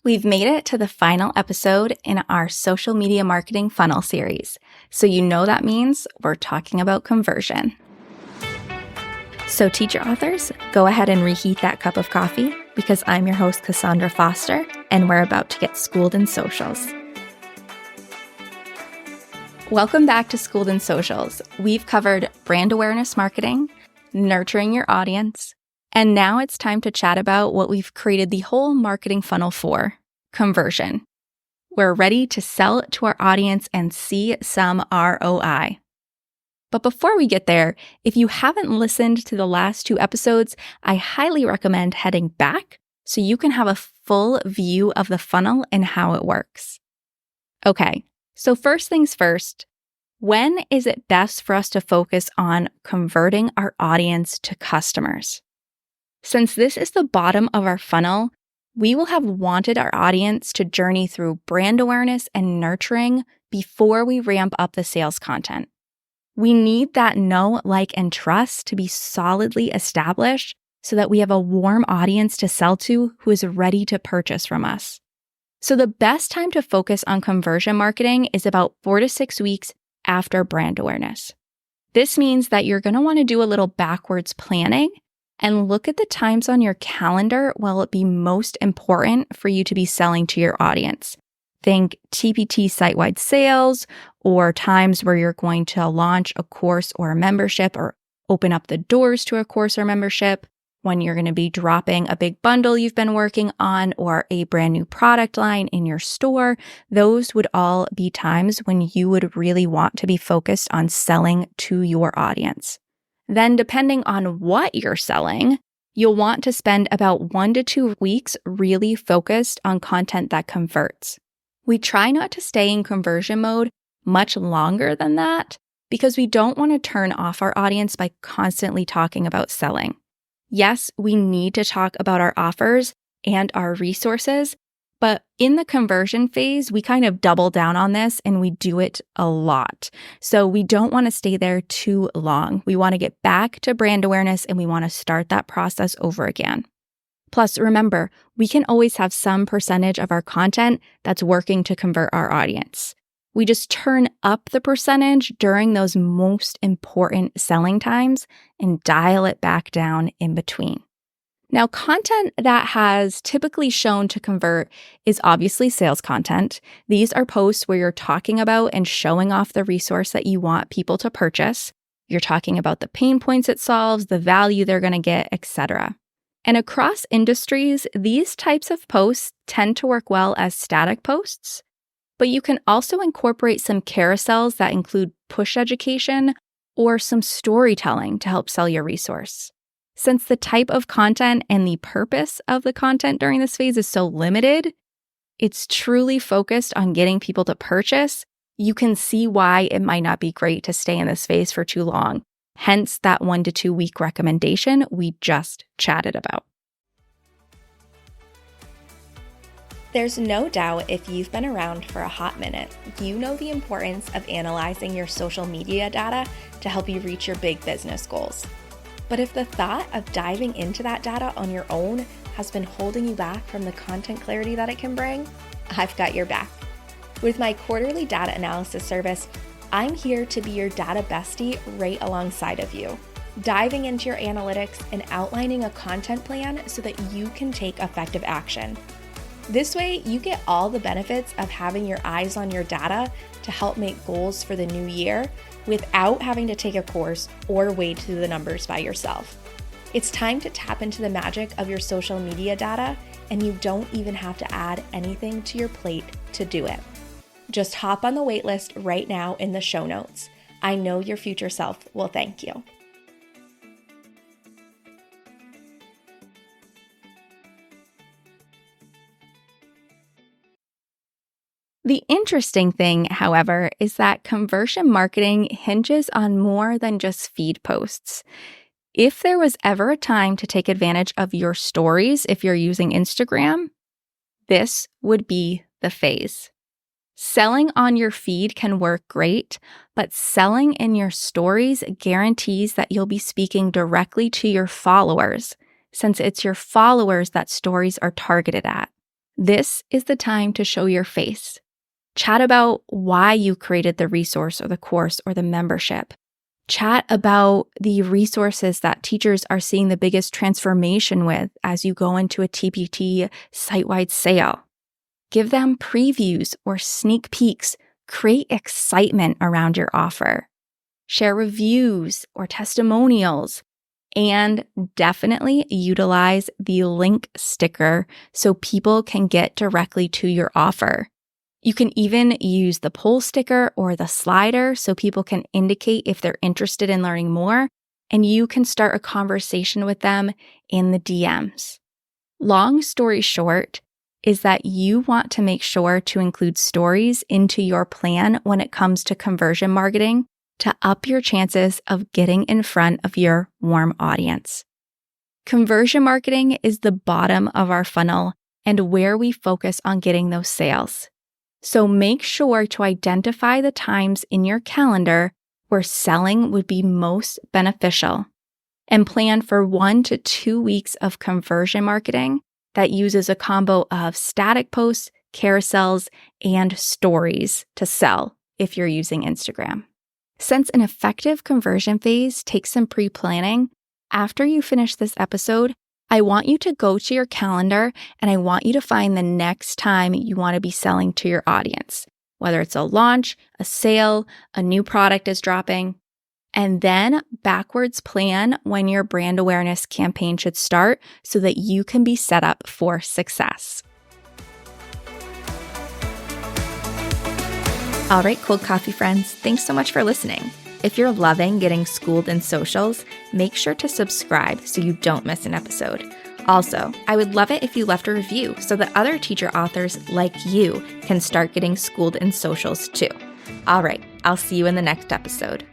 We've made it to the final episode in our social media marketing funnel series, so you know that means we're talking about conversion. So teacher authors, go ahead and reheat that cup of coffee because I'm your host, Cassandra Foster, and we're about to get schooled in socials. Welcome back to Schooled in Socials. We've covered brand awareness marketing, nurturing your audience, and now it's time to chat about what we've created the whole marketing funnel for, conversion. We're ready to sell it to our audience and see some ROI. But before we get there, if you haven't listened to the last 2 episodes, I highly recommend heading back so you can have a full view of the funnel and how it works. Okay, so first things first, when is it best for us to focus on converting our audience to customers? Since this is the bottom of our funnel, we will have wanted our audience to journey through brand awareness and nurturing before we ramp up the sales content. We need that know, like, and trust to be solidly established so that we have a warm audience to sell to who is ready to purchase from us. So the best time to focus on conversion marketing is about 4 to 6 weeks after brand awareness. This means that you're going to want to do a little backwards planning and look at the times on your calendar where it be most important for you to be selling to your audience. Think TPT site-wide sales or times where you're going to launch a course or a membership or open up the doors to a course or membership, when you're going to be dropping a big bundle you've been working on or a brand new product line in your store. Those would all be times when you would really want to be focused on selling to your audience. Then, depending on what you're selling, you'll want to spend about 1 to 2 weeks really focused on content that converts. We try not to stay in conversion mode much longer than that because we don't want to turn off our audience by constantly talking about selling. Yes, we need to talk about our offers and our resources, but in the conversion phase, we kind of double down on this and we do it a lot. So we don't want to stay there too long. We want to get back to brand awareness and we want to start that process over again. Plus, remember, we can always have some percentage of our content that's working to convert our audience. We just turn up the percentage during those most important selling times and dial it back down in between. Now, content that has typically shown to convert is obviously sales content. These are posts where you're talking about and showing off the resource that you want people to purchase. You're talking about the pain points it solves, the value they're going to get, etc. And across industries, these types of posts tend to work well as static posts, but you can also incorporate some carousels that include push education or some storytelling to help sell your resource. Since the type of content and the purpose of the content during this phase is so limited, it's truly focused on getting people to purchase. You can see why it might not be great to stay in this phase for too long. Hence that 1 to 2 week recommendation we just chatted about. There's no doubt if you've been around for a hot minute, you know the importance of analyzing your social media data to help you reach your big business goals. But if the thought of diving into that data on your own has been holding you back from the content clarity that it can bring, I've got your back. With my quarterly data analysis service, I'm here to be your data bestie right alongside of you, diving into your analytics and outlining a content plan so that you can take effective action. This way, you get all the benefits of having your eyes on your data to help make goals for the new year without having to take a course or wade through the numbers by yourself. It's time to tap into the magic of your social media data, and you don't even have to add anything to your plate to do it. Just hop on the waitlist right now in the show notes. I know your future self will thank you. The interesting thing, however, is that conversion marketing hinges on more than just feed posts. If there was ever a time to take advantage of your stories, if you're using Instagram, this would be the phase. Selling on your feed can work great, but selling in your stories guarantees that you'll be speaking directly to your followers, since it's your followers that stories are targeted at. This is the time to show your face. Chat about why you created the resource or the course or the membership. Chat about the resources that teachers are seeing the biggest transformation with as you go into a TPT site-wide sale. Give them previews or sneak peeks. Create excitement around your offer. Share reviews or testimonials. And definitely utilize the link sticker so people can get directly to your offer. You can even use the poll sticker or the slider so people can indicate if they're interested in learning more, and you can start a conversation with them in the DMs. Long story short is that you want to make sure to include stories into your plan when it comes to conversion marketing to up your chances of getting in front of your warm audience. Conversion marketing is the bottom of our funnel and where we focus on getting those sales. So make sure to identify the times in your calendar where selling would be most beneficial and plan for 1 to 2 weeks of conversion marketing that uses a combo of static posts, carousels, and stories to sell if you're using Instagram. Since an effective conversion phase takes some pre-planning, after you finish this episode, I want you to go to your calendar and I want you to find the next time you want to be selling to your audience, whether it's a launch, a sale, a new product is dropping, and then backwards plan when your brand awareness campaign should start so that you can be set up for success. All right, Cold Coffee friends, thanks so much for listening. If you're loving getting schooled in socials, make sure to subscribe so you don't miss an episode. Also, I would love it if you left a review so that other teacher authors like you can start getting schooled in socials too. All right, I'll see you in the next episode.